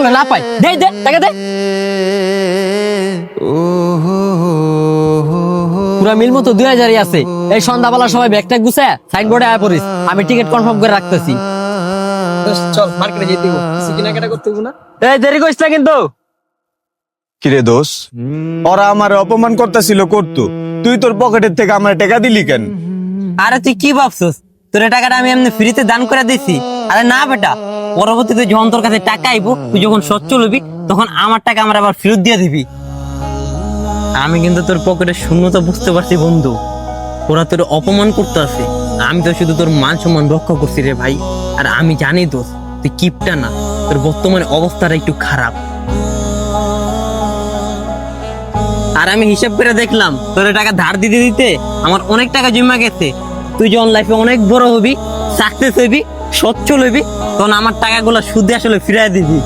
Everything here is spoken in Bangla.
করলে না পাই, দে দে টাকা দে। পুরা মিল মতো 2000-ই আছে। এই সন্ধ্যাবেলা সবাই ব্যাগটা গুছায় সাইনবোর্ডে আয় পড়িস, আমি টিকিট কনফার্ম করে রাখতেছি। চল মার্কেটে যেতে দিব, কিছু কেনাকাটা করতে দিব না। এই দেরি করিস না কিন্তু। কিরে দোষ, ওরা আমার অপমান করতেছিল করতো, তুই তোর পকেটের থেকে আমার টাকা দিলি কেন? আরে তুই কি ভাবছস তোর এই টাকাটা আমি এমনি ফ্রিতে দান করে দিছি? আরে না বেটা, পরবর্তীতে যখন তোর কাছে টাকা আইবো, তুই যখন সচ্ছল হবি তখন আমার টাকা আমার আবার ফেরত দিয়ে দিবি। আমি কিন্তু তোর পকেটের শূন্যতা বুঝতে পারছি বন্ধু। ওরা তোর অপমান করতে আছে, আমি তো শুধু তোর মান সম্মান রক্ষা করছি রে ভাই। আর আমি জানি দোষ তুই কিপটা না, তোর বর্তমানে অবস্থাটা একটু খারাপ। আর আমি হিসাব করে দেখলাম তোর এই টাকা ধার দিতে দিতে আমার অনেক টাকা জমা গেছে। তুই যখন লাইফে অনেক বড় হবি, সাকসেস হবি, সচ্ছল হবি, তখন আমার টাকাগুলো সুদে আসলে ফিরাই দিবি।